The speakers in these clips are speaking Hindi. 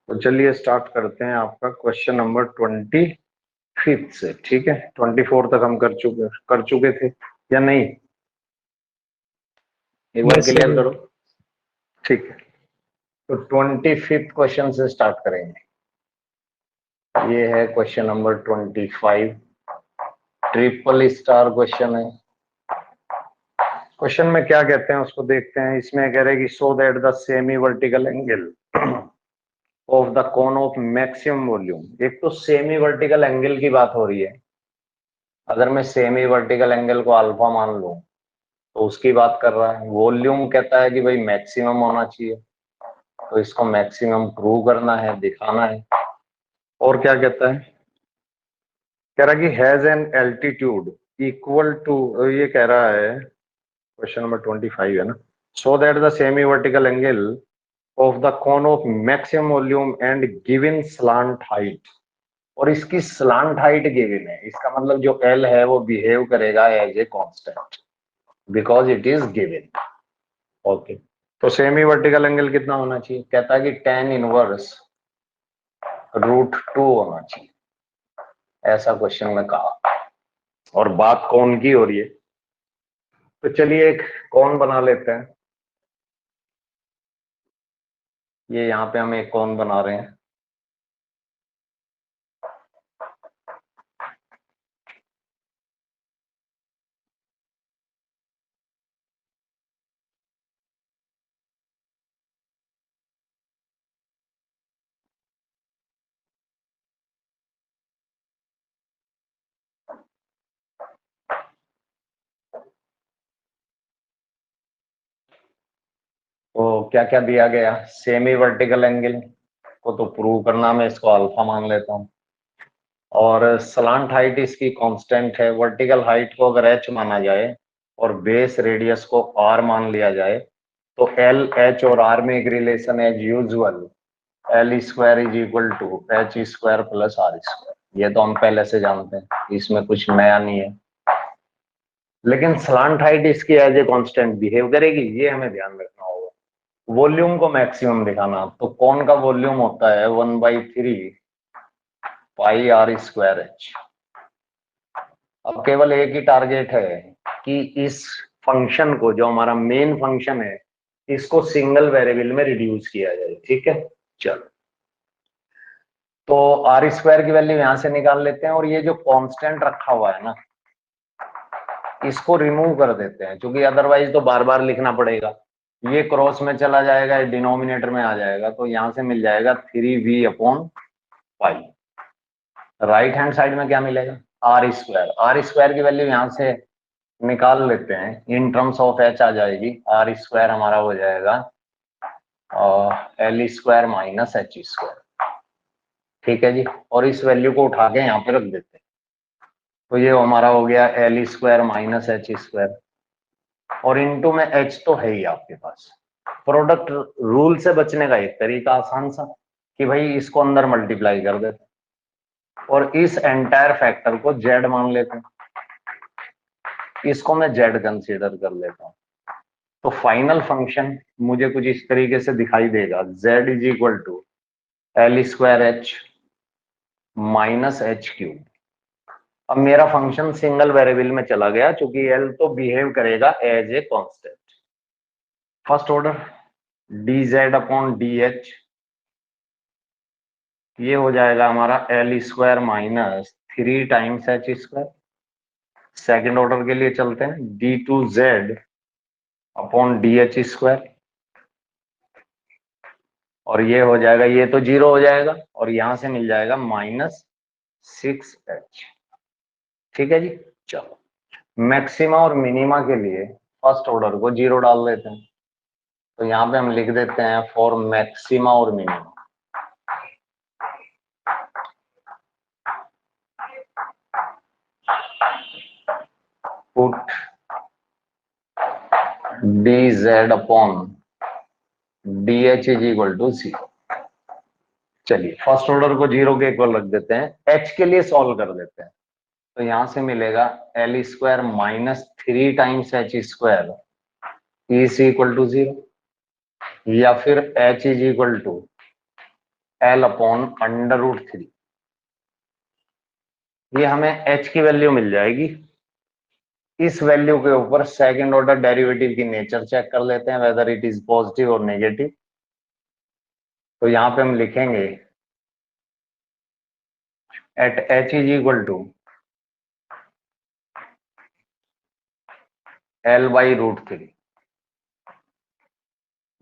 तो चलिए स्टार्ट करते हैं आपका क्वेश्चन नंबर 25 से। ठीक है, 24 तक हम कर चुके थे या नहीं? एक बार यस क्लियर सर। करो। ठीक है, तो 25 क्वेश्चन से स्टार्ट करेंगे। ये है question number 25। Triple star question है। क्वेश्चन में क्या कहते हैं उसको देखते हैं। इसमें कह रहे हैं कि सो that the semi vertical angle of the cone of maximum volume. एक तो सेमी वर्टिकल एंगल की बात हो रही है। अगर मैं सेमी वर्टिकल एंगल को अल्फा मान लूं तो उसकी बात कर रहा है। वॉल्यूम कहता है कि भाई मैक्सिमम होना चाहिए, तो इसको मैक्सिमम प्रूव करना है, दिखाना है। और क्या कहता है? कह रहा है कि has an altitude equal to, ये कह रहा है क्वेश्चन नंबर 25 है ना। So that the semi vertical angle of the cone of maximum volume and given slant height, और इसकी स्लांट हाइट गिवन है। इसका मतलब जो एल है वो बिहेव करेगा as a constant because it is given. Okay, तो सेमी वर्टिकल एंगल कितना होना चाहिए? कहता है कि tan इनवर्स √2 होना चाहिए। ऐसा क्वेश्चन में कहा, और बात कौन की हो रही है? तो चलिए एक कौन बना लेते हैं। ये यहाँ पे हम एक कौन बना रहे हैं। तो क्या क्या दिया गया? सेमी वर्टिकल एंगल को तो प्रूव करना, मैं इसको अल्फा मान लेता हूँ। और स्लांट हाइट इसकी कांस्टेंट है। वर्टिकल हाइट को अगर h माना जाए और बेस रेडियस को r मान लिया जाए तो एल एच और r में एक रिलेशन है, as usual L square is equal to H square plus R square. ये तो हम पहले से जानते हैं, इसमें कुछ नया नहीं है। लेकिन स्लांट हाइट इसकी एज ए कांस्टेंट बिहेव करेगी, ये हमें ध्यान रखना होगा। वॉल्यूम को मैक्सिमम दिखाना, तो कौन का वॉल्यूम होता है 1/3 पाई आर स्क्वायर एच। अब केवल एक ही टारगेट है कि इस फंक्शन को, जो हमारा मेन फंक्शन है, इसको सिंगल वेरिएबल में रिड्यूस किया जाए। ठीक है, चलो। तो आर स्क्वायर की वैल्यू यहां से निकाल लेते हैं, और ये जो कांस्टेंट रखा हुआ है ना, इसको रिमूव कर देते हैं, क्योंकि अदरवाइज तो बार बार लिखना पड़ेगा। ये क्रॉस में चला जाएगा, डिनोमिनेटर में आ जाएगा, तो यहां से मिल जाएगा 3v/पाई। राइट हैंड साइड में क्या मिलेगा? R square. आर स्क्वायर की वैल्यू यहां से निकाल लेते हैं, इन टर्म्स ऑफ एच आ जाएगी। आर स्क्वायर हमारा हो जाएगा L square minus H square. ठीक है जी, और इस वैल्यू को उठा के यहाँ पे रख देते हैं, तो ये हमारा हो गया L square minus H square, और इनटू में एच तो है ही आपके पास। प्रोडक्ट रूल से बचने का एक तरीका आसान सा, कि भाई इसको अंदर मल्टीप्लाई कर देते हैं और इस एंटायर फैक्टर को जेड मान लेते हैं। इसको मैं जेड कंसीडर कर लेता हूं। तो फाइनल फंक्शन मुझे कुछ इस तरीके से दिखाई देगा, z is equal to L square H minus H cube. अब मेरा फंक्शन सिंगल वेरिएबल में चला गया, क्योंकि एल तो बिहेव करेगा as a constant. First order D Z upon D H, ये हो जाएगा हमारा L square minus 3 times H square. Second order के लिए चलते हैं, D two Z upon D H square, और ये हो जाएगा, ये तो 0 हो जाएगा, और यहां से मिल जाएगा -6h। ठीक है जी, चलो। मैक्सिमा और मिनिमा के लिए फर्स्ट ऑर्डर को 0 डाल देते हैं, तो यहां पे हम लिख देते हैं फॉर मैक्सिमा और minima. Put D Z upon D H is equal to 0। चलिए फर्स्ट ऑर्डर को 0 के इक्वल रख देते हैं, एच के लिए सॉल्व कर देते हैं। तो यहां से मिलेगा L square minus 3 times H square is equal to 0, या फिर H is equal to L upon √3। ये हमें h की वैल्यू मिल जाएगी। इस वैल्यू के ऊपर सेकंड ऑर्डर डेरिवेटिव की नेचर चेक कर लेते हैं, वेदर इट इज पॉजिटिव और नेगेटिव। तो यहां पे हम लिखेंगे at h is equal to L/√3।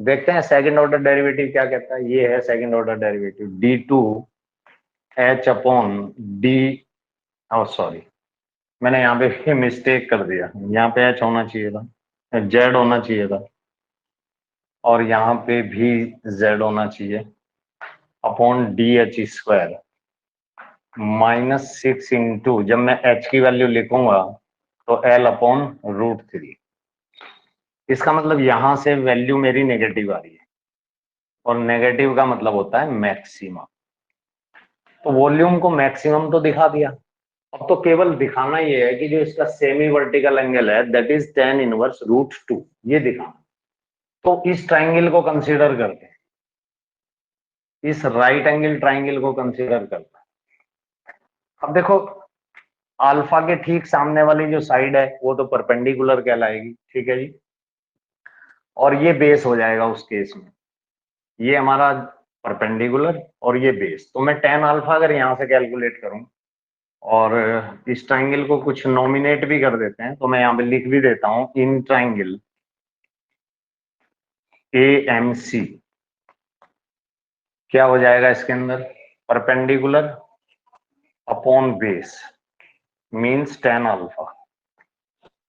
देखते हैं सेकंड ऑर्डर डेरिवेटिव क्या कहता है। ये है second order derivative d2h upon D, sorry मैंने यहाँ पे मिस्टेक कर दिया, यहाँ पे h होना चाहिए था, z होना चाहिए था, और यहाँ पे भी z होना चाहिए, अपॉन DH² -6 इंटू, जब मैं h की वैल्यू लिखूंगा तो L अपॉन √3। इसका मतलब यहां से वैल्यू मेरी नेगेटिव आ रही है, और नेगेटिव का मतलब होता है मैक्सिमम। तो वॉल्यूम को मैक्सिमम तो दिखा दिया, अब तो केवल दिखाना ये है कि जो इसका सेमी वर्टिकल एंगल है दैट इज tan इनवर्स √2, ये दिखाना। तो इस ट्राइंगल को कंसीडर करते हैं, इस राइट एंगल ट्राइंगल को कंसीडर करते हैं। अब देखो, अल्फा के ठीक सामने वाली जो साइड है वो तो परपेंडिकुलर कहलाएगी, ठीक है जी, और ये बेस हो जाएगा उस केस में, ये हमारा परपेंडिकुलर और ये बेस। तो मैं tan अल्फा अगर यहां से कैलकुलेट करूं और इस ट्राइंगल को कुछ नॉमिनेट भी कर देते हैं, तो मैं यहाँ पे लिख भी देता हूं इन ट्राइंगल AMC क्या हो जाएगा इसके अंदर, perpendicular upon base means tan alpha,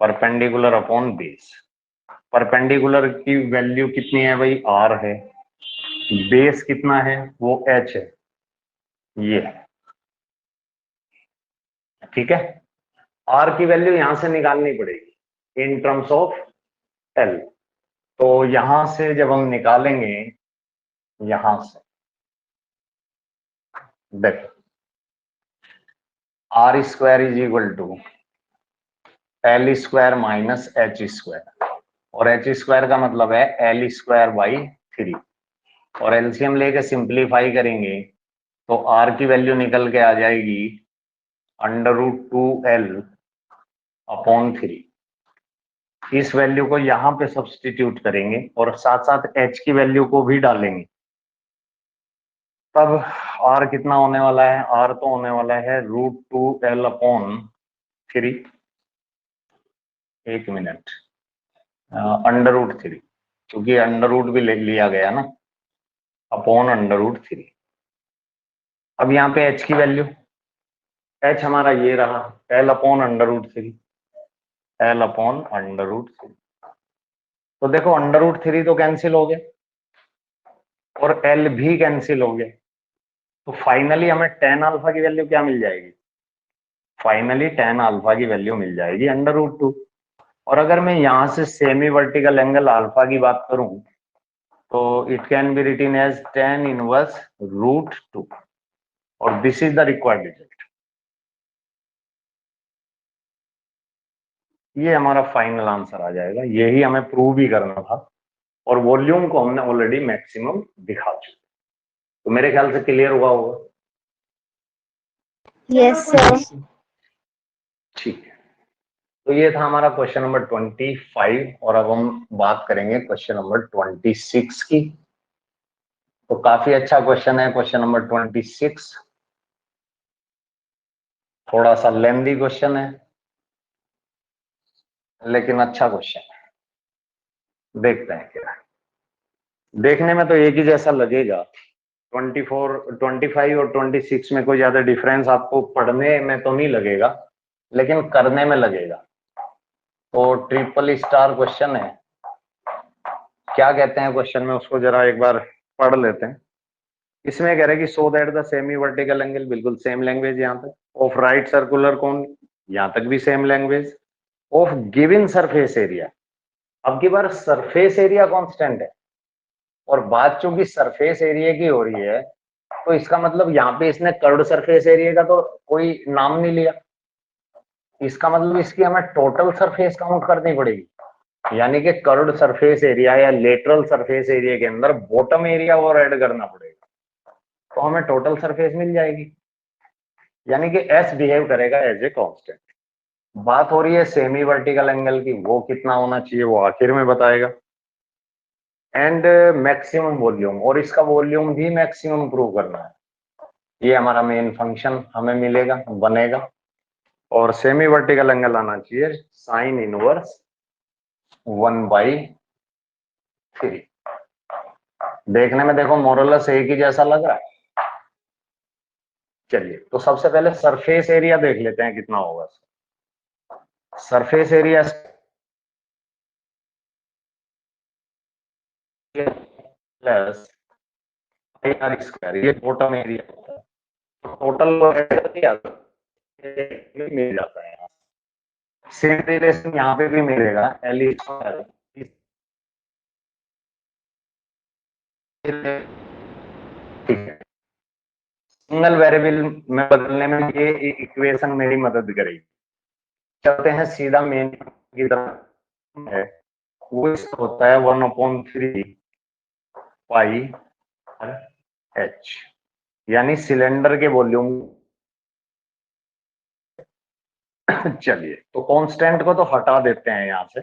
perpendicular upon base. Perpendicular की वैल्यू कितनी है भाई, r है, बेस कितना है वो h है, ये ठीक है। r की वैल्यू यहां से निकालनी पड़ेगी इन टर्म्स ऑफ l। तो यहां से जब हम निकालेंगे, यहां से देखो r² is equal to L² minus h², और h² का मतलब है L²/3, और एलसीएम लेके सिंप्लीफाई करेंगे तो r की वैल्यू निकल के आ जाएगी √2L अपॉन 3। इस वैल्यू को यहां पे सब्स्टिट्यूट करेंगे और साथ साथ h की वैल्यू को भी डालेंगे, तब r कितना होने वाला है, r तो होने वाला है √2L अपॉन 3, एक मिनट, √3, क्योंकि अंडर रूट भी ले लिया गया ना, अपॉन √3। अब यहाँ पे h की वैल्यू, h हमारा ये रहा L अपॉन √3, L अपॉन √3। तो देखो √3 तो कैंसिल हो गए और L भी कैंसिल हो गए, तो फाइनली हमें tan अल्फा की वैल्यू क्या मिल जाएगी, फाइनली tan अल्फा की वैल्यू मिल जाएगी √2। और अगर मैं यहां से सेमी वर्टिकल एंगल अल्फा की बात करूं तो it can be written as tan inverse √2, और this is the required result. ये हमारा फाइनल आंसर आ जाएगा, यही हमें प्रूव भी करना था, और वॉल्यूम को हमने ऑलरेडी मैक्सिमम दिखा चुके। तो मेरे ख्याल से क्लियर हुआ होगा। Yes sir. ठीक है, तो ये था हमारा क्वेश्चन नंबर 25, और अब हम बात करेंगे क्वेश्चन नंबर 26 की। तो काफी अच्छा क्वेश्चन है क्वेश्चन नंबर 26, थोड़ा सा लेंदी क्वेश्चन है लेकिन अच्छा क्वेश्चन है। देखते हैं क्या, देखने में तो एक ही जैसा लगेगा, 25 और 26 में कोई ज्यादा डिफरेंस आपको पढ़ने में तो नहीं लगेगा, लेकिन करने में लगेगा। तो ट्रिपल स्टार क्वेश्चन है, क्या कहते हैं क्वेश्चन में उसको जरा एक बार पढ़ लेते हैं। इसमें कह रहे हैं कि सो that the semi vertical angle, बिल्कुल सेम लैंग्वेज यहाँ तक, ऑफ राइट सर्कुलर कोन, यहाँ तक भी same language, of given surface area. अब की बार सरफेस एरिया कांस्टेंट है, और बात चूंकि सरफेस एरिया की हो रही है, तो इसका मतलब यहाँ पे इसने कर्व्ड सरफेस एरिया का तो कोई नाम नहीं लिया, इसका मतलब इसकी हमें टोटल सरफेस काउंट करनी पड़ेगी, यानी कि कर्व्ड सरफेस एरिया या लेटरल सरफेस एरिया के अंदर बॉटम एरिया और ऐड करना पड़ेगा। तो हमें टोटल सरफेस मिल जाएगी, यानी कि एस बिहेव करेगा एज ए कांस्टेंट। बात हो रही है सेमी वर्टिकल एंगल की, वो कितना होना चाहिए वो आखिर में बताएगा। एंड मैक्सिमम वॉल्यूम, और इसका वॉल्यूम भी मैक्सिमम प्रूव करना है, ये हमारा मेन फंक्शन हमें मिलेगा, बनेगा। और सेमी वर्टिकल एंगल आना चाहिए साइन इनवर्स 1/3। देखने में देखो मोरलेस एक ही जैसा लग रहा है। चलिए तो सबसे पहले सरफेस एरिया देख लेते हैं कितना होगा। Surface area plus R square, ये टोटल एरिया, टोटल मिल जाता है। सेम रिलेशन यहाँ पे भी मिलेगा, एल स्क्वायर। ठीक है, सिंगल वेरिएबल में बदलने में ये इक्वेशन मेरी मदद करेगी। चलते हैं सीधा मेन की तरफ, है वो होता है 1/3 पाई एच, यानी सिलेंडर के वॉल्यूम। चलिए तो कांस्टेंट को तो हटा देते हैं यहां से,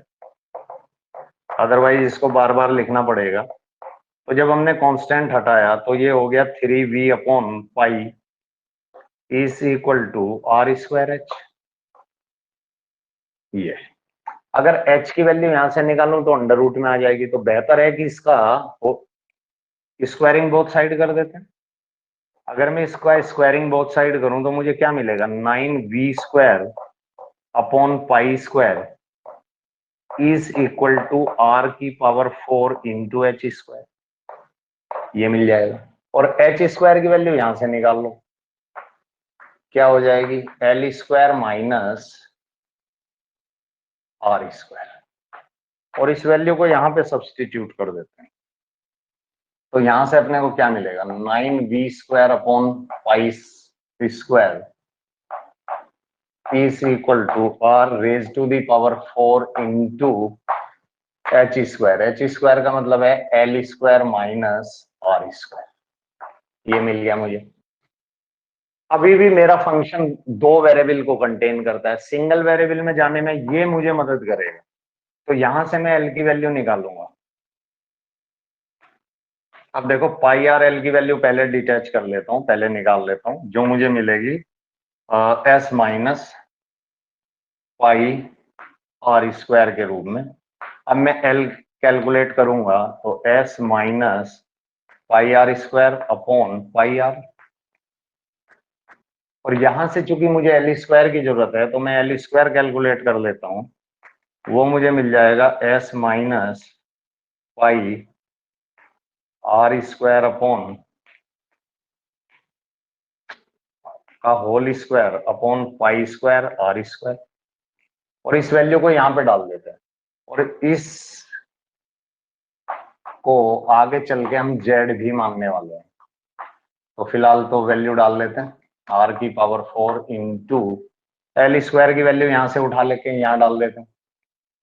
अदरवाइज इसको बार बार लिखना पड़ेगा। तो जब हमने कांस्टेंट हटाया तो ये हो गया 3v/पाई is equal to are square h. ये अगर h की वैल्यू यहां से निकालूं तो अंडर रूट में आ जाएगी, तो बेहतर है कि इसका स्क्वायरिंग बोथ साइड कर देते हैं। अगर मैं इसका स्क्वायरिंग बोथ साइड करूं तो मुझे क्या मिलेगा, 9v² / पाई² is equal to r⁴ into h², ये मिल जाएगा। और h² की वैल्यू यहां से निकाल लो, क्या हो जाएगी, l² माइनस r²। और इस वैल्यू को यहां पे सब्सटीट्यूट कर देते हैं, तो यहां से अपने को क्या मिलेगा, 9v² / पाई² is equal to r⁴ into h²। का मतलब है l² माइनस r²। ये मिल गया मुझे। अभी भी मेरा फंक्शन दो वेरिएबल को कंटेन करता है, सिंगल वेरिएबल में जाने में ये मुझे मदद करेगा। तो यहां से मैं एल की वैल्यू निकालूंगा। अब देखो पाई आर एल की वैल्यू पहले डिटैच कर लेता हूं, पहले निकाल लेता हूं, जो मुझे मिलेगी एस माइनस पाई r² के रूप में। अब मैं एल कैलकुलेट करूंगा तो एस माइनस πr²/पाई आर। और यहां से चूंकि मुझे l² की जरूरत है तो मैं l² कैलकुलेट कर लेता हूं, वो मुझे मिल जाएगा एस माइनस पाई r² का होल स्क्वायर/पाई²r²। और इस वैल्यू को यहां पे डाल देते हैं, और इस को आगे चल के हम जेड भी मानने वाले हैं। तो फिलहाल तो वैल्यू डाल लेते हैं, r⁴ इंटू l² की वैल्यू यहां से उठा लेके यहां डाल देते हैं,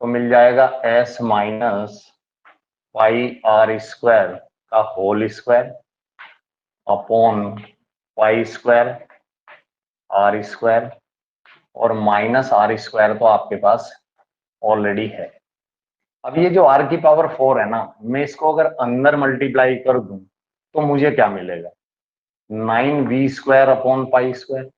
तो मिल जाएगा s माइनस पाई r² का होल स्क्वायर अपॉन पाई²r², और माइनस r² तो आपके पास ऑलरेडी है। अब ये जो r⁴ है ना, मैं इसको अगर अंदर मल्टीप्लाई कर दूं तो मुझे क्या मिलेगा, 9v²/पाई²।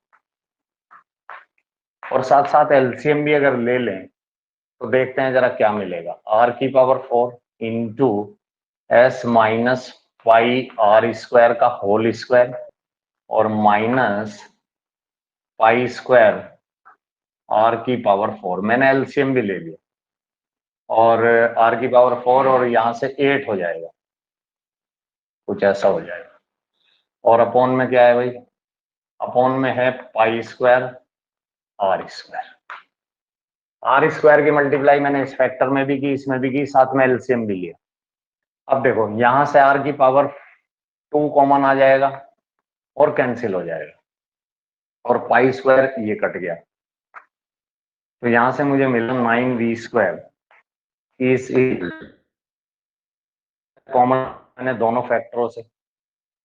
और साथ साथ एलसीएम भी अगर ले लें तो देखते हैं जरा क्या मिलेगा, r⁴ into S minus pi r² का होल स्क्वायर और माइनस पाई² r⁴। मैंने एलसीएम भी ले लिया, और r⁴ और यहां से 8 हो जाएगा, कुछ ऐसा हो जाएगा। और अपॉन में क्या है भाई, अपॉन में है पाई² r² की मल्टीप्लाई मैंने इस फैक्टर में भी की, इसमें भी की, साथ में एलसीएम भी लिया। अब देखो यहां से r⁴ कॉमन आ जाएगा और कैंसिल हो जाएगा, और पाई² ये कट गया, तो यहां से मुझे मिला 9v² इज कॉमन मैंने दोनों फैक्टरों से,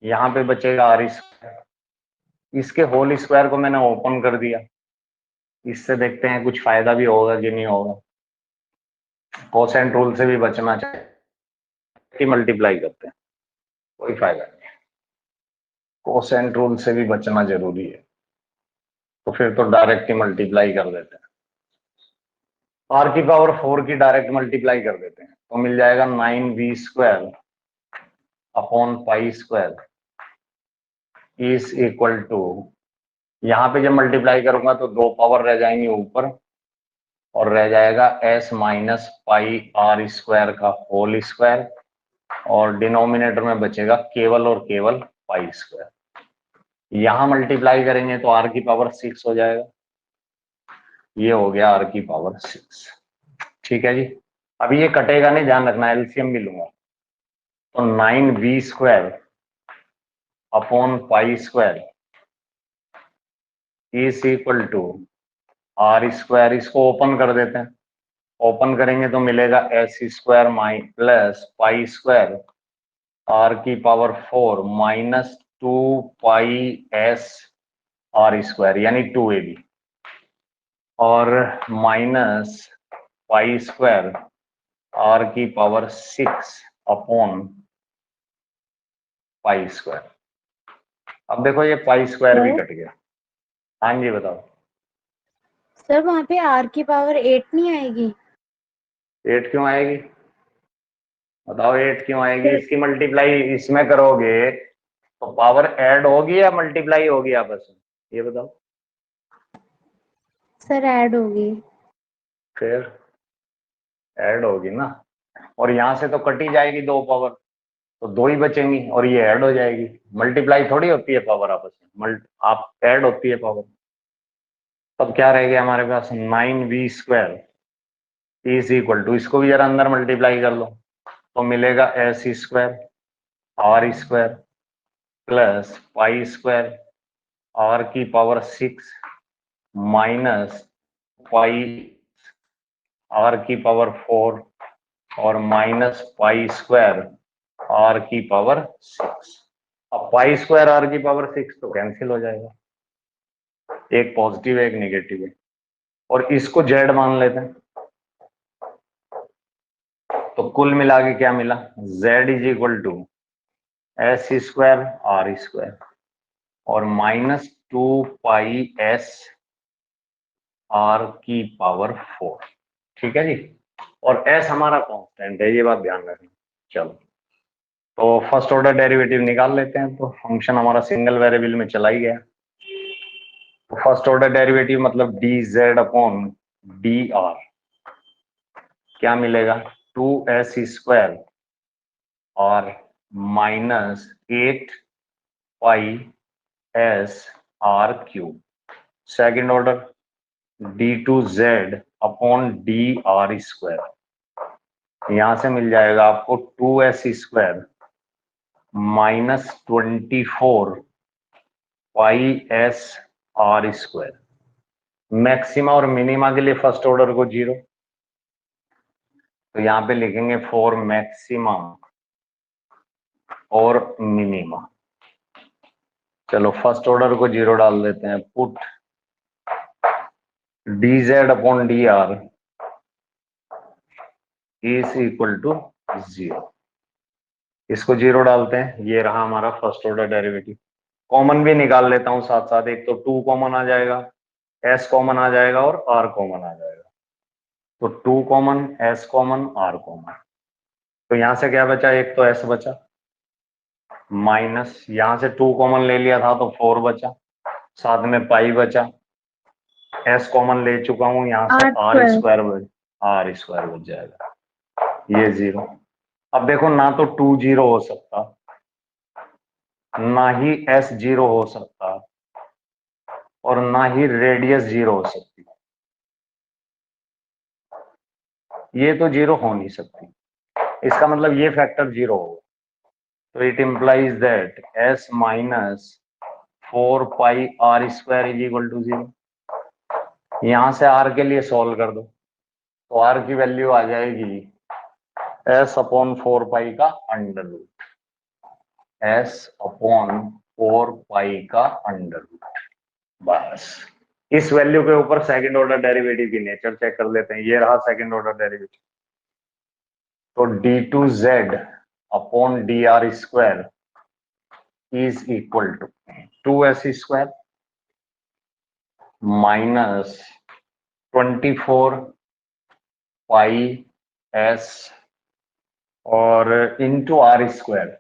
यहाँ पे बचेगा आर स्क्वायर। इसके होल स्क्वायर को मैंने ओपन कर दिया। इससे देखते हैं कुछ फायदा भी होगा कि नहीं होगा। कोसेंट रूल से भी बचना चाहिए कि मल्टीप्लाई करते हैं, कोई फायदा नहीं। कोसेंट रूल से भी बचना जरूरी है, तो फिर तो डायरेक्ट ही मल्टीप्लाई कर देते हैं। आर की पावर 4 की डायरेक्ट मल्टीप्लाई कर देते हैं, तो मिल जाएगा 9v² upon pi square is equal to, यहाँ पे जब मल्टीप्लाई करूंगा तो 2 पावर रह जाएंगे ऊपर और रह जाएगा s minus pi R square का होल स्क्वायर, और डिनोमिनेटर में बचेगा केवल और केवल पाई स्क्वायर। यहां मल्टीप्लाई करेंगे तो r की पावर 6 हो जाएगा। ये हो गया r की पावर 6। ठीक है जी। अभी ये कटेगा नहीं, ध्यान रखना, एलसीएम भी लूंगा। तो 9v² upon pi square is equal to are square. इसको ओपन कर देते हैं। ओपन करेंगे तो मिलेगा s² माइ प्लस पाई स्क्वायर r की power 4 minus 2 pi s R square यानी 2ab, और माइनस पाई स्क्वायर r की पावर 6 अपॉन पाई स्क्वायर। अब देखो ये पाई स्क्वायर भी कट गया। हाँ जी बताओ। सर वहाँ पे आर की पावर 8 नहीं आएगी? 8 क्यों आएगी? बताओ 8 क्यों आएगी? इसकी मल्टीप्लाई इसमें करोगे तो पावर ऐड होगी या मल्टीप्लाई होगी आपस में, ये बताओ। सर ऐड होगी। फिर ऐड होगी ना, और यहां से तो कटी जाएगी 2 पावर, तो 2 ही बचेंगी और ये ऐड हो जाएगी। मल्टीप्लाई थोड़ी होती है पावर आपस में, आप ऐड होती है पावर। तब क्या रह गया हमारे पास? 9v² इज इक्वल टू, इसको भी जरा अंदर मल्टीप्लाई कर लो तो मिलेगा s² r² plus pi square r की पावर 6 माइनस पाई r की पावर 4 और माइनस पाई स्क्वायर r की पावर 6। अब पाई स्क्वायर r की पावर 6 तो कैंसिल हो जाएगा, एक पॉजिटिव है एक नेगेटिव है, और इसको z मान लेते हैं। तो कुल मिला के क्या मिला? z is equal to s² r² और माइनस 2 पाई s r की पावर 4। ठीक है जी। और s हमारा कांस्टेंट है, ये बात ध्यान रखना। चलो तो फर्स्ट ऑर्डर डेरिवेटिव निकाल लेते हैं। तो फंक्शन हमारा सिंगल वेरिएबल में चला ही गया। तो फर्स्ट ऑर्डर डेरिवेटिव मतलब dz अपॉन dr क्या मिलेगा? 2s² और माइनस 8 पाई s r³। Second order d2z upon dr², यहां से मिल जाएगा आपको 2s² माइनस 24 पाई s r²। मैक्सिमा और मिनिमा के लिए फर्स्ट ऑर्डर को 0, तो यहां पे लिखेंगे फॉर मैक्सिमा और मिनिमा। चलो फर्स्ट ऑर्डर को 0 डाल देते हैं। Put dz upon dr is equal to 0। इसको 0 डालते हैं, ये रहा हमारा फर्स्ट ऑर्डर डेरिवेटिव। कॉमन भी निकाल लेता हूं साथ साथ, एक तो 2 कॉमन आ जाएगा, s कॉमन आ जाएगा और r कॉमन आ जाएगा। तो 2 common, s common, r common. तो यहां से क्या बचा? एक तो s बचा, माइनस यहां से 2 कॉमन ले लिया था तो 4 बचा, साथ में पाई बचा, s कॉमन ले चुका हूं, यहां से r² बच जाएगा, ये 0। अब देखो ना तो 2 0 हो सकता, ना ही s 0 हो सकता, और ना ही रेडियस 0 हो सकती। ये तो 0 हो नहीं सकती, इसका मतलब ये फैक्टर 0 होगा। तो it implies that s minus 4 pi r² is equal to 0। यहां से r के लिए सॉल्व कर दो तो r की वैल्यू आ जाएगी s अपॉन 4 पाई का अंडर रूट। एस अपॉन 4 पाई का अंडर रूट। बस इस वैल्यू के ऊपर सेकंड ऑर्डर डेरिवेटिव की नेचर चेक कर लेते हैं। ये रहा सेकंड ऑर्डर डेरिवेटिव। तो d2z upon D R square is equal to 2s square minus 24 pi S और इंटू आर स्क्वायर।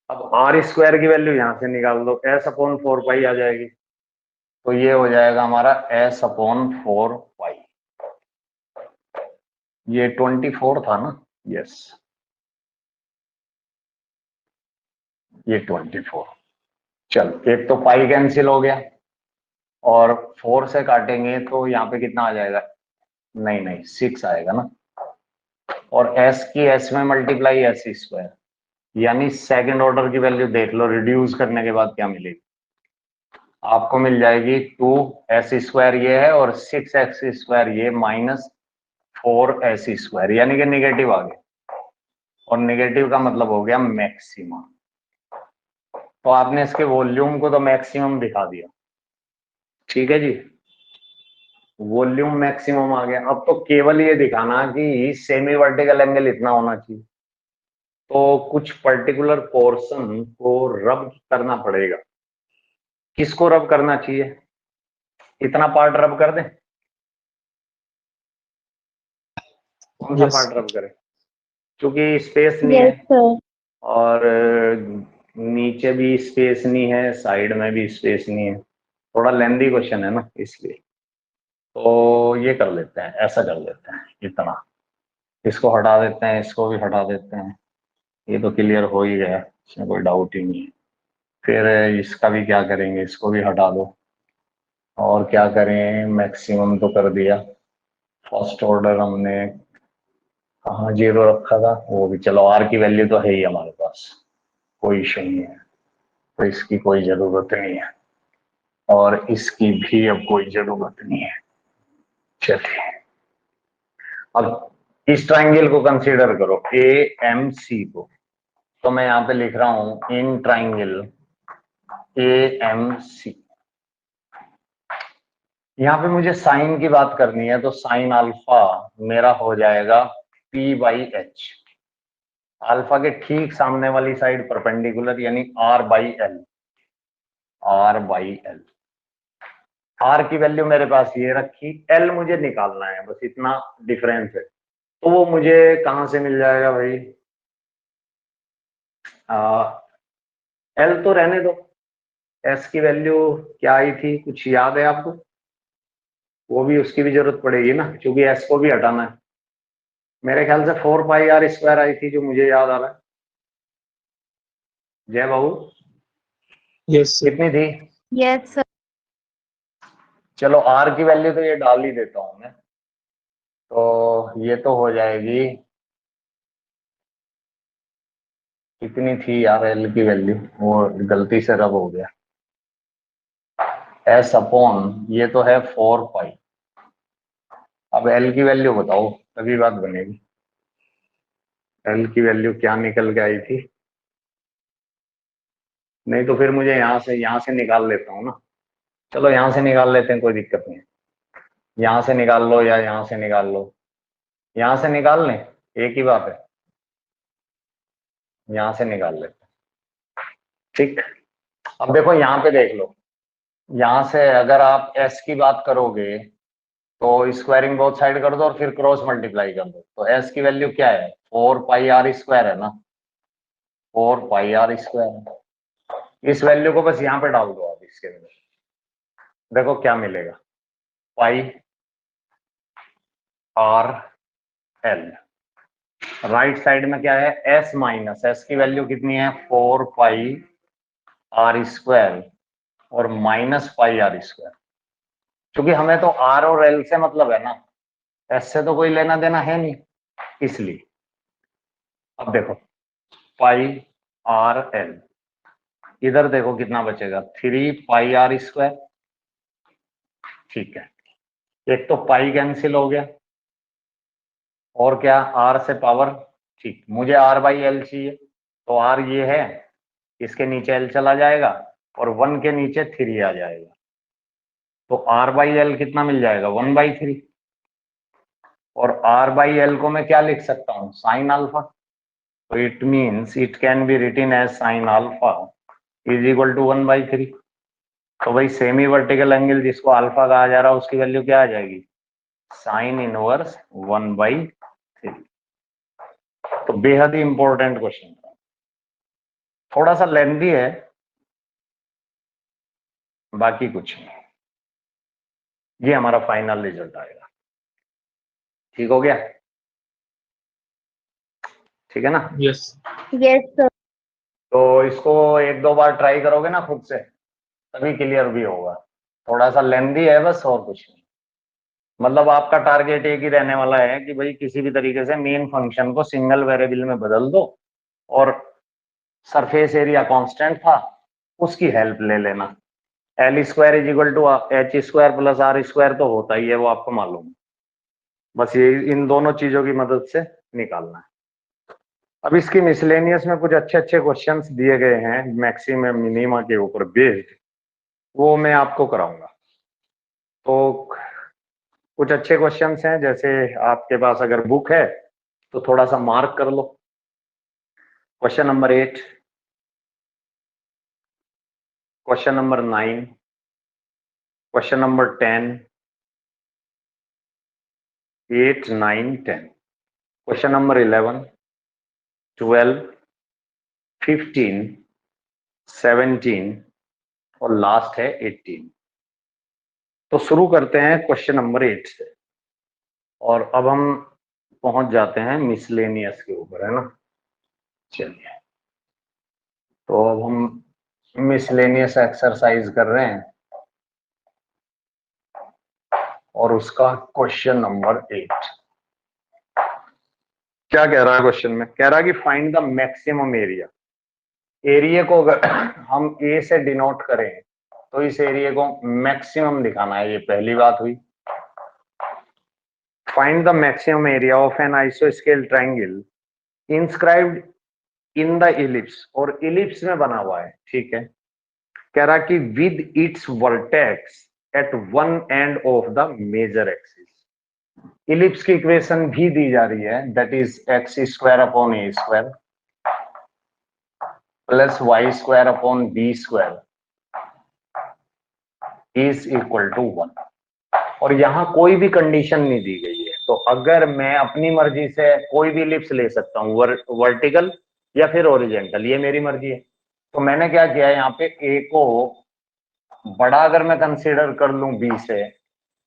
अब आर स्क्वायर की वैल्यू यहां से निकाल दो, एस अपॉन 4 पाई आ जाएगी। तो ये हो जाएगा हमारा एस अपॉन 4 पाई। ये 24 था ना, यस ये 24। चल एक तो पाई कैंसिल हो गया और 4 से काटेंगे तो यहाँ पे कितना आ जाएगा, नहीं नहीं 6 आएगा ना। और s की s में मल्टीप्लाई एस स्क्वायर, यानी सेकंड ऑर्डर की वैल्यू देख लो रिड्यूस करने के बाद क्या मिलेगी। आपको मिल जाएगी 2s स्क्वायर ये है और 6x स्क्वायर ये माइनस 4s स्क्वायर, यानी कि निगेटिव आ गया। और निगेटिव का मतलब हो गया मैक्सिमम। तो आपने इसके वॉल्यूम को तो मैक्सिमम दिखा दिया, ठीक है जी, वॉल्यूम मैक्सिमम आ गया। अब तो केवल ये दिखाना कि सेमी वर्टिकल एंगल इतना होना चाहिए। तो कुछ पर्टिकुलर पोर्शन को रब करना पड़ेगा। किसको रब करना चाहिए, इतना पार्ट रब कर दें, कौन सा Yes. पार्ट रब करें, क्योंकि स्पेस नहीं यस है सर। और नीचे भी स्पेस नहीं है, साइड में भी स्पेस नहीं है, थोड़ा लेंदी क्वेश्चन है ना, इसलिए तो ये कर लेते हैं, ऐसा कर लेते हैं, इतना इसको हटा देते हैं, इसको भी हटा देते हैं। ये तो क्लियर हो ही गया, इसमें कोई डाउट ही नहीं है। फिर इसका भी क्या करेंगे, इसको भी हटा दो। और क्या करें, मैक्सिमम तो कर दिया। फर्स्ट ऑर्डर हमने कहाँ जीरो रखा था, वो भी चलो, आर की वैल्यू तो है ही हमारे पास, कोई इशू नहीं है, तो इसकी कोई जरूरत नहीं है और इसकी भी अब कोई जरूरत नहीं है। चलिए अब इस ट्राइंगल को कंसीडर करो, ए एम सी को। तो मैं यहाँ पे लिख रहा हूं in triangle A M C. यहाँ पे मुझे साइन की बात करनी है, तो साइन अल्फा मेरा हो जाएगा पी बाई एच। अल्फा के ठीक सामने वाली साइड परपेंडिकुलर, यानी R by L. R by L, R की वैल्यू मेरे पास ये रखी, एल मुझे निकालना है, बस इतना डिफरेंस है। तो वो मुझे कहां से मिल जाएगा भाई, एल तो रहने दो, एस की वैल्यू क्या आई थी, कुछ याद है आपको, वो भी उसकी भी जरूरत पड़ेगी ना, क्योंकि एस को भी हटाना है। मेरे ख्याल से 4 पाई आर स्क्वायर आई थी, जो मुझे याद आ रहा है। जय बाबू Yes, sir. कितनी थी, यस सर। चलो आर की वैल्यू तो ये डाल ही देता हूं मैं। तो ये तो हो जाएगी, कितनी थी यार एल की वैल्यू, वो गलती से रब हो गया। एस अपॉन ये तो है 4 पाई। अब एल की वैल्यू बताओ, तभी बात बनेगी। एल की वैल्यू क्या निकल के आई थी, नहीं तो फिर मुझे यहाँ से निकाल लेता हूँ ना। चलो यहाँ से निकाल लेते हैं, कोई दिक्कत नहीं है। यहाँ से निकाल लो या यहाँ से निकाल लो, यहाँ से निकाल लें, एक ही बात है, यहाँ से निकाल लेते हैं, ठीक। अब देखो यहाँ पे देख लो, यहाँ से अगर आप एस की बात करोगे तो स्क्वायरिंग बोथ साइड कर दो और फिर क्रॉस मल्टीप्लाई कर दो। तो एस की वैल्यू क्या है, 4 पाई आर स्क्वायर है ना, 4 पाई आर स्क्वायर। इस वैल्यू को बस यहाँ पे डाल दो आप, इसके अंदर देखो क्या मिलेगा, पाई आर एल। राइट साइड में क्या है, एस माइनस, एस की वैल्यू कितनी है 4 पाई आर स्क्वायर और माइनस पाई आर स्क्वायर। क्योंकि हमें तो आर और एल से मतलब है ना, एस से तो कोई लेना देना है नहीं, इसलिए। अब देखो पाई आर एल, इधर देखो कितना बचेगा, 3 पाई आर स्क्वायर, ठीक है। एक तो पाई कैंसिल हो गया और क्या, आर से पावर, ठीक। मुझे आर बाई एल चाहिए, तो आर ये है इसके नीचे एल चला जाएगा और 1 के नीचे 3 आ जाएगा, तो आर बाई एल कितना मिल जाएगा 1/3, और आर बाई एल को मैं क्या लिख सकता हूँ साइन अल्फा, तो it means it can be written as sine alpha is equal to 1/3। तो भाई सेमी वर्टिकल एंगल जिसको अल्फा कहा जा रहा है उसकी वैल्यू क्या आ जाएगी साइन इनवर्स 1/3। तो बेहद ही इंपॉर्टेंट क्वेश्चन था, थोड़ा सा लेंथी है, बाकी कुछ नहीं। ये हमारा फाइनल रिजल्ट आएगा, ठीक हो गया, ठीक है ना। Yes. Yes, sir. तो इसको 1-2 बार ट्राई करोगे ना खुद से तभी क्लियर भी होगा, थोड़ा सा लेंथी है बस और कुछ नहीं। मतलब आपका टारगेट एक ही रहने वाला है कि भाई किसी भी तरीके से मेन फंक्शन को सिंगल वेरिएबल में बदल दो और सरफेस एरिया कांस्टेंट था उसकी हेल्प ले लेना। L square is equal to H square plus R square तो होता ही है, वो आपको मालूम है, बस ये इन दोनों चीजों की मदद से निकालना है। अब इसकी मिसलेनियस में कुछ अच्छे अच्छे क्वेश्चंस दिए गए हैं मैक्सिमम मिनिमा के ऊपर बेस्ड, वो मैं आपको कराऊंगा। तो कुछ अच्छे क्वेश्चंस हैं, जैसे आपके पास अगर बुक है तो थोड़ा सा मार्क कर लो। Question number 8, question number 9, question number 10, 8, 9, 10, question number 11, 12, 15, 17 और लास्ट है 18। तो शुरू करते हैं क्वेश्चन नंबर 8 से, और अब हम पहुंच जाते हैं मिसलेनियस के ऊपर, है ना। चलिए, तो अब हम मिसलेनियस एक्सरसाइज कर रहे हैं और उसका क्वेश्चन नंबर 8 क्या कह रहा है। क्वेश्चन में कह रहा है कि find the maximum area. Area को अगर हम ए से डिनोट करें तो इस एरिया को मैक्सिमम दिखाना है, ये पहली बात हुई। Find the maximum area of an आइसोस्केल triangle inscribed in the ellipse, और इलिप्स में बना हुआ है, ठीक है। कह रहा कि with its vertex at one end of the major axis. Ellipse की इक्वेशन भी दी जा रही है, that is x square upon a square plus y square upon B square is equal to 1, और यहां कोई भी कंडीशन नहीं दी गई है। तो अगर मैं अपनी मर्जी से कोई भी इलिप्स ले सकता हूँ, वर्टिकल या फिर ओरिजेंटल, ये मेरी मर्जी है। तो मैंने क्या किया यहाँ पे ए को बड़ा अगर मैं कंसीडर कर लूं बी से,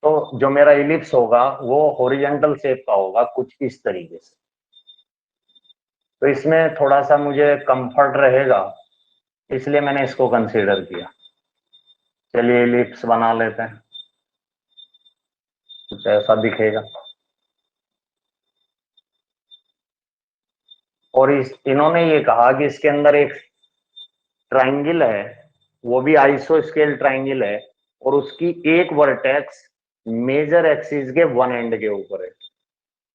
तो जो मेरा इलिप्स होगा वो हॉरिजॉन्टल शेप का होगा कुछ इस तरीके से। तो इसमें थोड़ा सा मुझे कंफर्ट रहेगा, इसलिए मैंने इसको कंसीडर किया। चलिए इलिप्स बना लेते हैं, कुछ ऐसा दिखेगा। और इन्होंने ये कहा कि इसके अंदर एक ट्रायंगल है, वो भी आइसोस्केल ट्रायंगल है, और उसकी एक वर्टेक्स मेजर एक्सिस के वन एंड के ऊपर है।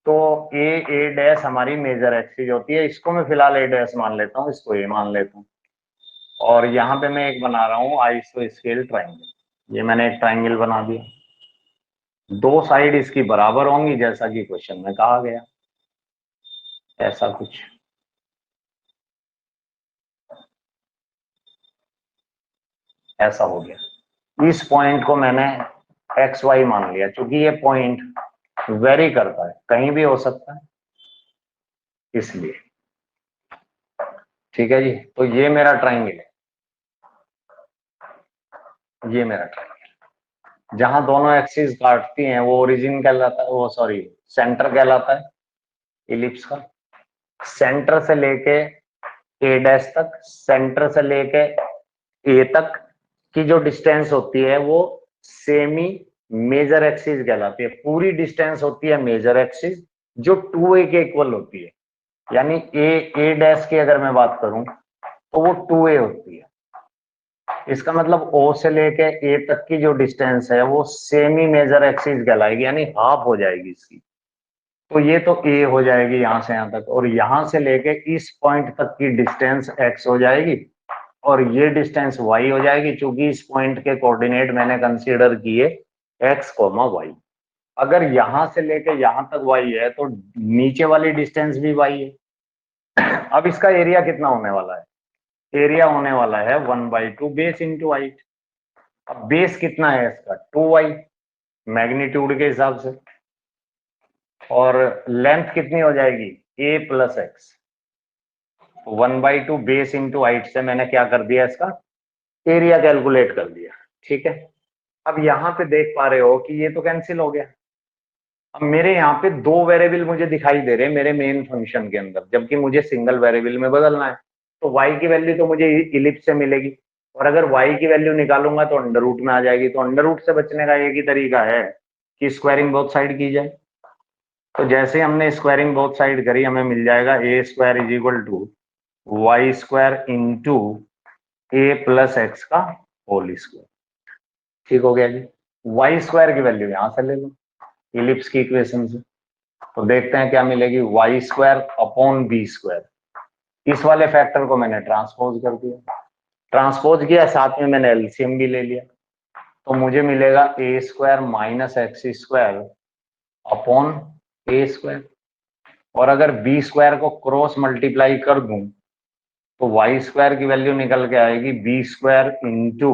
तो ए डैश हमारी मेजर एक्सिस होती है, इसको मैं फिलहाल ए डैश मान लेता हूँ, इसको ए मान लेता हूँ। और यहाँ पे मैं एक बना रहा हूँ आइसोस्केल ट्रायंगल, ये मैंने एक ट्रायंगल बना दिया। दो साइड इसकी बराबर होंगी जैसा कि क्वेश्चन में कहा गया, ऐसा कुछ। ऐसा हो गया। इस पॉइंट को मैंने एक्स वाई मान लिया, क्योंकि ये पॉइंट वेरी करता है, कहीं भी हो सकता है, इसलिए। ठीक है जी, तो ये मेरा ट्रायंगल है, ये मेरा ट्रायंगल। जहां दोनों एक्सिस काटती हैं वो ओरिजिन कहलाता है, वो सॉरी सेंटर कहलाता है इलिप्स का। सेंटर से लेके ए डैश तक, सेंटर से लेके ए तक की जो डिस्टेंस होती है वो सेमी मेजर एक्सिस कहलाती है। पूरी डिस्टेंस होती है मेजर एक्सिस जो 2a के इक्वल होती है, यानी ए डैश की अगर मैं बात करूं तो वो 2a होती है। इसका मतलब O से लेके ए तक की जो डिस्टेंस है वो सेमी मेजर एक्सिस कहलाएगी, यानी हाफ हो जाएगी इसकी। तो ये तो ए हो जाएगी यहां से यहां तक, और यहां से लेके इस पॉइंट तक की डिस्टेंस x हो जाएगी, और ये डिस्टेंस y हो जाएगी, क्योंकि इस पॉइंट के कोऑर्डिनेट मैंने कंसीडर किए x, y। अगर यहां से लेके यहां तक y है तो नीचे वाली डिस्टेंस भी y है। अब इसका एरिया कितना होने वाला है? एरिया होने वाला है 1/2 बेस इंटू हाइट। अब बेस कितना है इसका? 2y मैग्नीट्यूड के हिसाब से, और लेंथ कितनी हो जाएगी? a plus x. 1/2 base into height से मैंने क्या कर दिया? इसका एरिया कैलकुलेट कर दिया। ठीक है, अब यहां पे देख पा रहे हो कि ये तो कैंसिल हो गया। अब मेरे यहाँ पे दो वेरिएबल मुझे दिखाई दे रहे हैं मेरे मेन फंक्शन के अंदर, जबकि मुझे सिंगल वेरिएबल में बदलना है। तो y की वैल्यू तो मुझे इलिप्स से मिलेगी, और अगर y की वैल्यू निकालूंगा तो अंडर रूट में आ जाएगी। तो अंडर रूट से बचने का एक ही तरीका है कि स्क्वायरिंग बोथ साइड की जाए। तो जैसे हमने स्क्वायरिंग बोथ साइड करी, हमें मिल जाएगा a square is equal to Y square into A plus x का होल स्क्वायर। ठीक हो गया जी। वाई स्क्वायर की वैल्यू यहां से ले लो इलिप्स की इक्वेशन से, तो देखते हैं क्या मिलेगी। Y square upon B square. इस वाले फैक्टर को मैंने ट्रांसपोज कर दिया, ट्रांसपोज किया, साथ में मैंने एलसीएम भी ले लिया, तो मुझे मिलेगा a square minus x square upon a square. और अगर बी स्क्वायर को क्रॉस मल्टीप्लाई कर दूं तो वाई स्क्वायर की वैल्यू निकल के आएगी b square into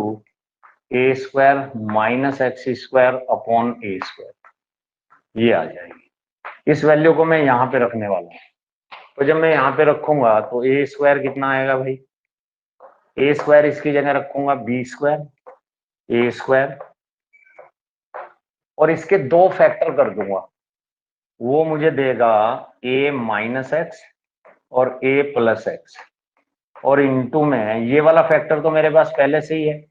a square minus x square upon a square, ये आ जाएगी। इस वैल्यू को मैं यहाँ पे रखने वाला हूँ। तो जब मैं यहाँ पे रखूंगा तो ए स्क्वायर कितना आएगा भाई? ए स्क्वायर इसकी जगह रखूंगा बी स्क्वायर ए स्क्वायर, और इसके दो फैक्टर कर दूंगा, वो मुझे देगा ए माइनस एक्स और ए प्लस एक्स, और इंटू में ये वाला फैक्टर तो मेरे पास पहले से ही है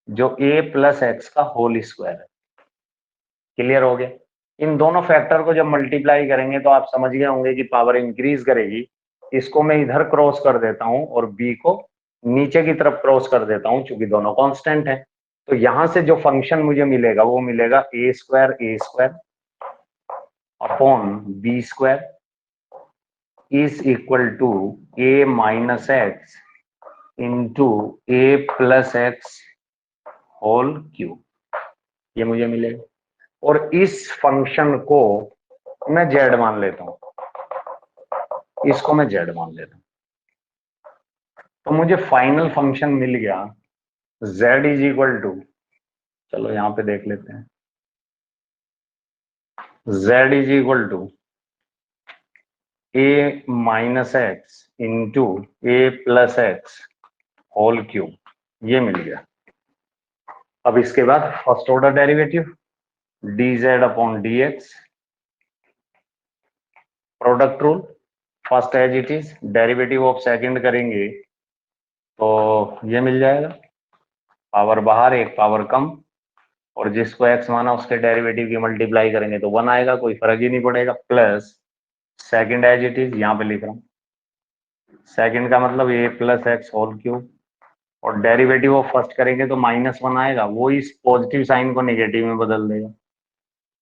जो ए प्लस एक्स का होल स्क्वायर है। क्लियर हो गया? इन दोनों फैक्टर को जब मल्टीप्लाई करेंगे तो आप समझ गए होंगे कि पावर इंक्रीज करेगी। इसको मैं इधर क्रॉस कर देता हूं और बी को नीचे की तरफ क्रॉस कर देता हूं, क्योंकि दोनों कांस्टेंट है। तो यहां से जो फंक्शन मुझे मिलेगा वो मिलेगा a square upon B square is equal to A minus x into A plus x whole cube, ये मुझे मिलेगा। और इस फंक्शन को मैं जेड मान लेता हूं, इसको मैं जेड मान लेता हूं, तो मुझे फाइनल फंक्शन मिल गया z इज इक्वल टू, चलो यहां पे देख लेते हैं, z is equal to A minus x into A plus x whole cube, ये मिल गया। अब इसके बाद first order derivative dz upon dx, product rule first as it is, derivative of second करेंगे तो ये मिल जाएगा, पावर बाहर एक पावर कम, और जिसको x माना उसके डेरिवेटिव की मल्टीप्लाई करेंगे तो 1 आएगा, कोई फर्क ही नहीं पड़ेगा, plus second as it is यहाँ पे लिख रहा हूँ, सेकंड का मतलब a plus x whole cube, और डेरिवेटिव ऑफ फर्स्ट करेंगे तो -1 आएगा, वो इस पॉजिटिव साइन को नेगेटिव में बदल देगा।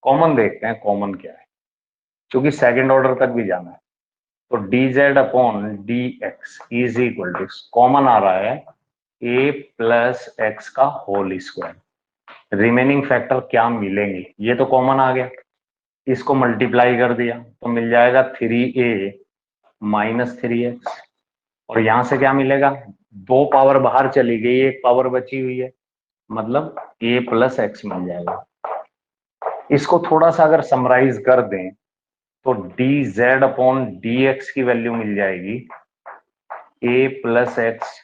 कॉमन देखते हैं कॉमन क्या है, क्योंकि सेकंड ऑर्डर तक भी जाना है। तो dz upon dx is equal to, common आ रहा है a प्लस एक्स का होल स्क्वायर। रिमेनिंग फैक्टर क्या मिलेंगे, ये तो कॉमन आ गया, इसको मल्टीप्लाई कर दिया तो मिल जाएगा 3a माइनस 3x, और यहां से क्या मिलेगा, दो पावर बाहर चली गई, एक पावर बची हुई है, मतलब a प्लस एक्स मिल जाएगा। इसको थोड़ा सा अगर समराइज कर दें तो dz अपॉन dx की वैल्यू मिल जाएगी a plus x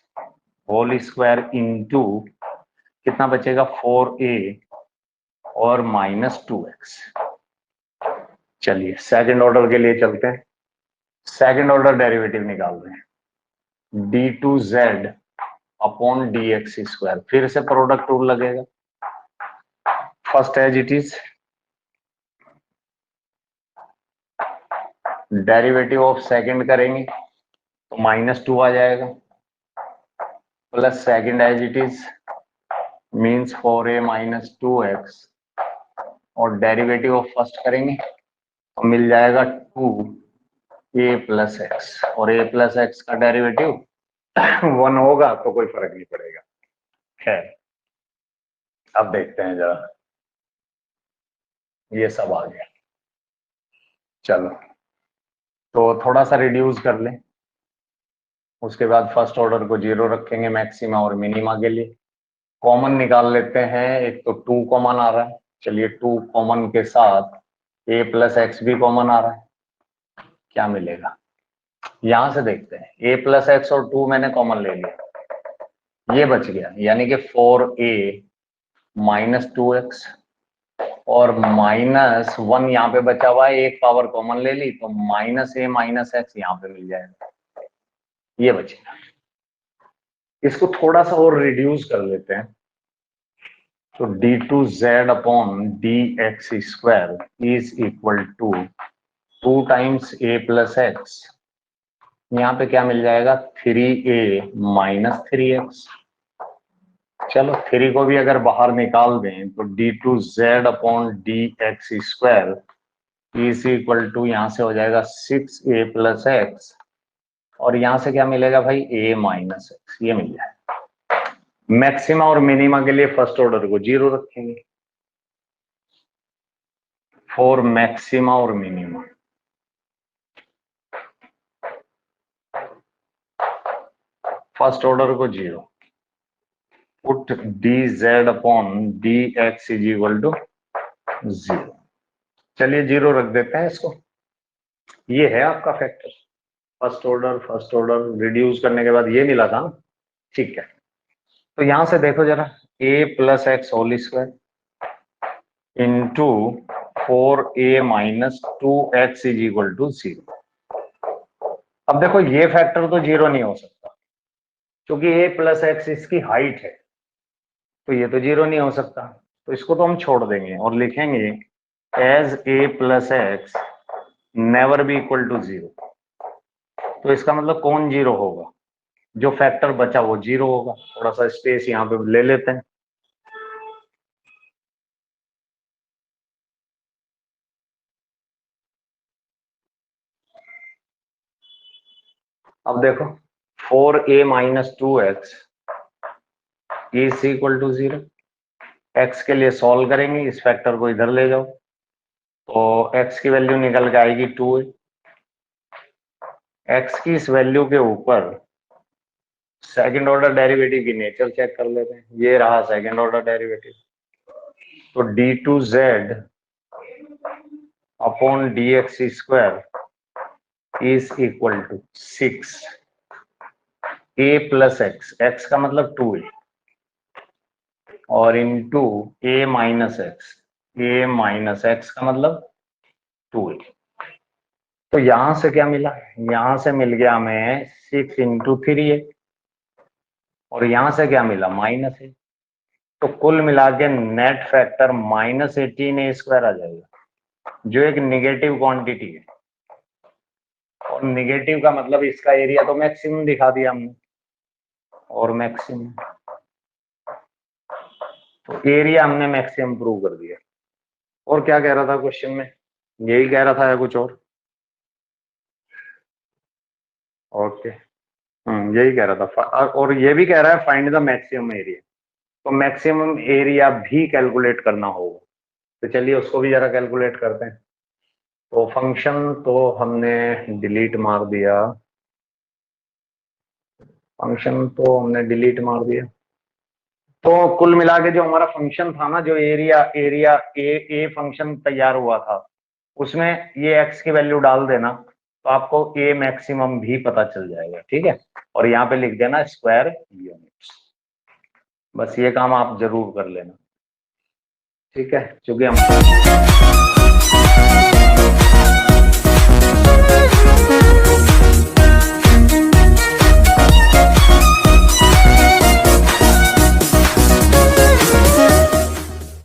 whole square into कितना बचेगा 4a और माइनस 2x। चलिए सेकंड ऑर्डर के लिए चलते हैं, सेकंड ऑर्डर डेरिवेटिव निकाल रहे हैं, d2z अपॉन dx स्क्वायर, फिर से प्रोडक्ट रूल लगेगा, first as it is, derivative of second करेंगे तो -2 आ जाएगा, plus second as it is means 4a minus 2x, और डेरिवेटिव ऑफ फर्स्ट करेंगे तो मिल जाएगा 2a प्लस एक्स, और a प्लस एक्स का डेरिवेटिव 1 होगा तो कोई फर्क नहीं पड़ेगा। खैर, अब देखते हैं जरा, ये सब आ गया। चलो, तो थोड़ा सा रिड्यूस कर लें, उसके बाद फर्स्ट ऑर्डर को 0 रखेंगे मैक्सिमा और मिनिमा के लिए। कॉमन निकाल लेते हैं, एक तो 2 कॉमन आ रहा है, चलिए 2 कॉमन के साथ a प्लस एक्स भी कॉमन आ रहा है, क्या मिलेगा यहां से देखते हैं। a प्लस एक्स और 2 मैंने कॉमन ले लिया, ये बच गया, यानी कि 4a माइनस 2x और माइनस 1 यहाँ पे बचा हुआ है, एक पावर कॉमन ले ली तो माइनस a माइनस एक्स यहाँ पे मिल जाएगा, ये बचेगा। इसको थोड़ा सा और रिड्यूस कर लेते हैं, तो d2z upon dx square is equal to 2 times a plus X, यहाँ पे क्या मिल जाएगा 3a माइनस 3x। चलो 3 को भी अगर बाहर निकाल दें तो d2z upon dx square is equal to यहाँ से हो जाएगा 6a प्लस एक्स, और यहाँ से क्या मिलेगा भाई a माइनस एक्स, ये मिल जाएगा। मैक्सिमा और मिनिमा के लिए फर्स्ट ऑर्डर को 0 रखेंगे फॉर मैक्सिमा और मिनिमा। फर्स्ट ऑर्डर को 0, put dz upon dx is equal to 0। चलिए 0 रख देते हैं इसको, ये है आपका फैक्टर। फर्स्ट ऑर्डर रिड्यूस करने के बाद ये मिला था, ठीक है। तो यहां से देखो जरा, a plus x whole square into 4a minus 2x is equal to 0। अब देखो ये फैक्टर तो 0 नहीं हो सकता, क्योंकि a प्लस एक्स इसकी हाइट है, तो ये तो 0 नहीं हो सकता, तो इसको तो हम छोड़ देंगे और लिखेंगे as a plus X never be equal to 0। तो इसका मतलब कौन 0 होगा, जो फैक्टर बचा वो 0 होगा। थोड़ा सा स्पेस यहाँ पे ले लेते हैं, अब देखो 4a minus 2x is equal to 0। x के लिए सॉल्व करेंगे, इस फैक्टर को इधर ले जाओ, तो x की वैल्यू निकल के आएगी 2a। x की इस वैल्यू के ऊपर सेकंड ऑर्डर डेरिवेटिव की नेचर चेक कर लेते हैं, ये रहा सेकंड ऑर्डर डेरिवेटिव, तो d2z upon dx square is equal to 6a plus X, X का मतलब 2a, और इंटू a माइनस एक्स का मतलब 2a। तो यहां से क्या मिला, यहां से मिल गया हमें 6 इंटू 3a, और यहां से क्या मिला माइनस है, तो कुल मिला के net factor minus 18a square आ जाएगा, जो एक निगेटिव क्वांटिटी है। और निगेटिव का मतलब इसका एरिया तो मैक्सिमम दिखा दिया हमने, और मैक्सिमम, तो एरिया हमने मैक्सिमम प्रूव कर दिया। और क्या कह रहा था क्वेश्चन में, यही कह रहा था या कुछ और? ओके, यही कह रहा था, और ये भी कह रहा है फाइंड द मैक्सिमम एरिया, तो मैक्सिमम एरिया भी कैलकुलेट करना होगा। तो चलिए उसको भी जरा कैलकुलेट करते हैं। तो फंक्शन तो हमने डिलीट मार दिया, तो कुल मिला के जो हमारा फंक्शन था ना, जो एरिया ए फंक्शन तैयार हुआ था, उसमें ये x की वैल्यू डाल देना, तो आपको a मैक्सिमम भी पता चल जाएगा, ठीक है। और यहाँ पे लिख देना स्क्वायर यूनिट्स, बस ये काम आप जरूर कर लेना, ठीक है, क्योंकि हम